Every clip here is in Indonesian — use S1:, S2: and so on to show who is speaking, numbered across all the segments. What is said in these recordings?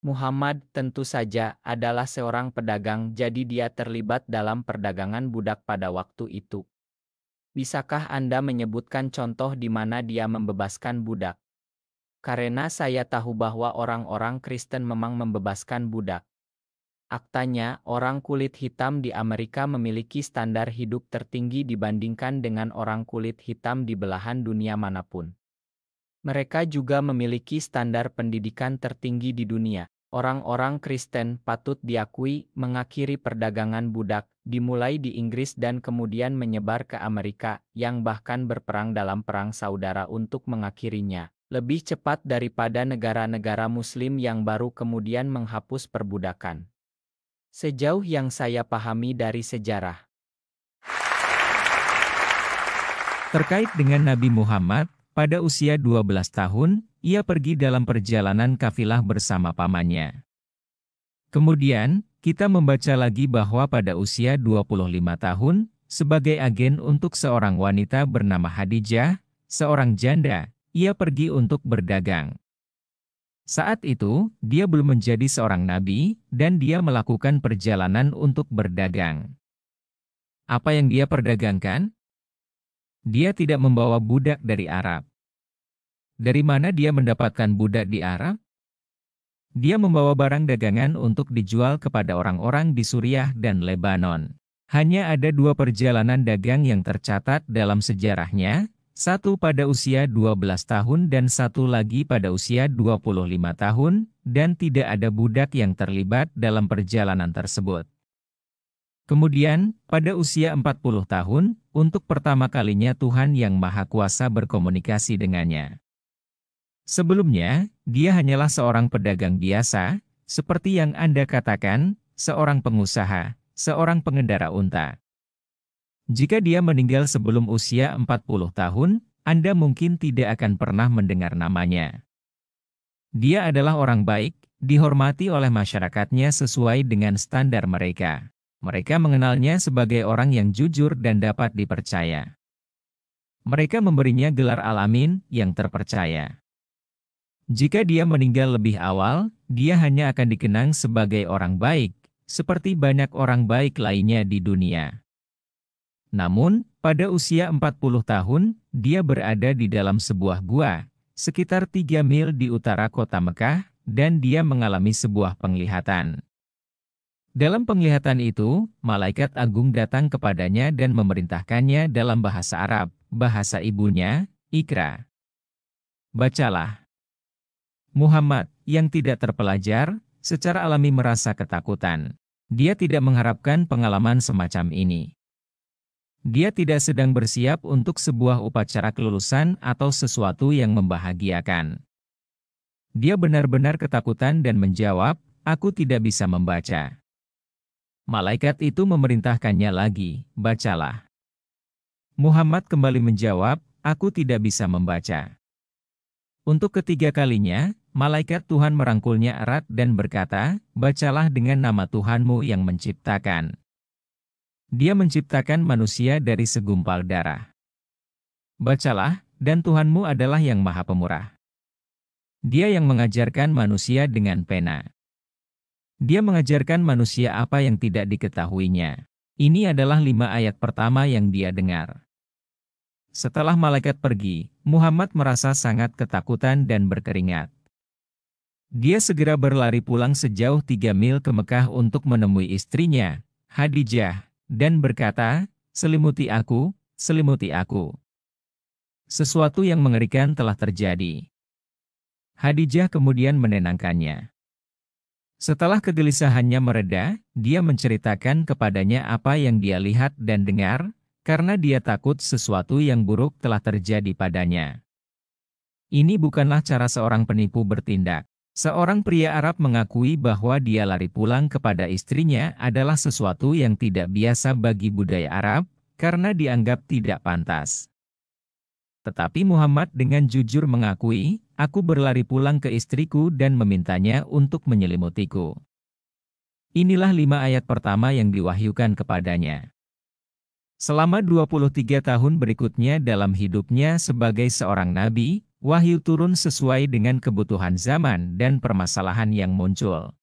S1: Muhammad tentu saja adalah seorang pedagang, jadi dia terlibat dalam perdagangan budak pada waktu itu. Bisakah Anda menyebutkan contoh di mana dia membebaskan budak? Karena saya tahu bahwa orang-orang Kristen memang membebaskan budak. Faktanya, orang kulit hitam di Amerika memiliki standar hidup tertinggi dibandingkan dengan orang kulit hitam di belahan dunia manapun. Mereka juga memiliki standar pendidikan tertinggi di dunia. Orang-orang Kristen patut diakui mengakhiri perdagangan budak, dimulai di Inggris dan kemudian menyebar ke Amerika, yang bahkan berperang dalam Perang Saudara untuk mengakhirinya, lebih cepat daripada negara-negara Muslim yang baru kemudian menghapus perbudakan. Sejauh yang saya pahami dari sejarah.
S2: Terkait dengan Nabi Muhammad, pada usia 12 tahun, ia pergi dalam perjalanan kafilah bersama pamannya. Kemudian, kita membaca lagi bahwa pada usia 25 tahun, sebagai agen untuk seorang wanita bernama Khadijah, seorang janda, ia pergi untuk berdagang. Saat itu, dia belum menjadi seorang nabi, dan dia melakukan perjalanan untuk berdagang. Apa yang dia perdagangkan? Dia tidak membawa budak dari Arab. Dari mana dia mendapatkan budak di Arab? Dia membawa barang dagangan untuk dijual kepada orang-orang di Suriah dan Lebanon. Hanya ada 2 perjalanan dagang yang tercatat dalam sejarahnya, satu pada usia 12 tahun dan satu lagi pada usia 25 tahun, dan tidak ada budak yang terlibat dalam perjalanan tersebut. Kemudian, pada usia 40 tahun, untuk pertama kalinya Tuhan Yang Maha Kuasa berkomunikasi dengannya. Sebelumnya, dia hanyalah seorang pedagang biasa, seperti yang Anda katakan, seorang pengusaha, seorang pengendara unta. Jika dia meninggal sebelum usia 40 tahun, Anda mungkin tidak akan pernah mendengar namanya. Dia adalah orang baik, dihormati oleh masyarakatnya sesuai dengan standar mereka. Mereka mengenalnya sebagai orang yang jujur dan dapat dipercaya. Mereka memberinya gelar Al-Amin, yang terpercaya. Jika dia meninggal lebih awal, dia hanya akan dikenang sebagai orang baik, seperti banyak orang baik lainnya di dunia. Namun, pada usia 40 tahun, dia berada di dalam sebuah gua, sekitar 3 mil di utara kota Mekah, dan dia mengalami sebuah penglihatan. Dalam penglihatan itu, malaikat agung datang kepadanya dan memerintahkannya dalam bahasa Arab, bahasa ibunya, Iqra. Bacalah. Muhammad, yang tidak terpelajar, secara alami merasa ketakutan. Dia tidak mengharapkan pengalaman semacam ini. Dia tidak sedang bersiap untuk sebuah upacara kelulusan atau sesuatu yang membahagiakan. Dia benar-benar ketakutan dan menjawab, "Aku tidak bisa membaca." Malaikat itu memerintahkannya lagi, "Bacalah." Muhammad kembali menjawab, "Aku tidak bisa membaca." Untuk ketiga kalinya, malaikat Tuhan merangkulnya erat dan berkata, "Bacalah dengan nama Tuhanmu yang menciptakan." Dia menciptakan manusia dari segumpal darah. Bacalah, dan Tuhanmu adalah yang Maha Pemurah. Dia yang mengajarkan manusia dengan pena. Dia mengajarkan manusia apa yang tidak diketahuinya. Ini adalah 5 ayat pertama yang dia dengar. Setelah malaikat pergi, Muhammad merasa sangat ketakutan dan berkeringat. Dia segera berlari pulang sejauh 3 mil ke Mekah untuk menemui istrinya, Khadijah, dan berkata, "Selimuti aku, selimuti aku. Sesuatu yang mengerikan telah terjadi." Khadijah kemudian menenangkannya. Setelah kegelisahannya mereda, dia menceritakan kepadanya apa yang dia lihat dan dengar, karena dia takut sesuatu yang buruk telah terjadi padanya. Ini bukanlah cara seorang penipu bertindak. Seorang pria Arab mengakui bahwa dia lari pulang kepada istrinya adalah sesuatu yang tidak biasa bagi budaya Arab, karena dianggap tidak pantas. Tetapi Muhammad dengan jujur mengakui, "Aku berlari pulang ke istriku dan memintanya untuk menyelimutiku." Inilah 5 ayat pertama yang diwahyukan kepadanya. Selama 23 tahun berikutnya dalam hidupnya sebagai seorang nabi, Wahyu turun sesuai dengan kebutuhan zaman dan permasalahan yang muncul.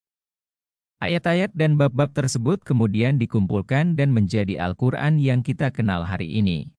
S2: Ayat-ayat dan bab-bab tersebut kemudian dikumpulkan dan menjadi Al-Quran yang kita kenal hari ini.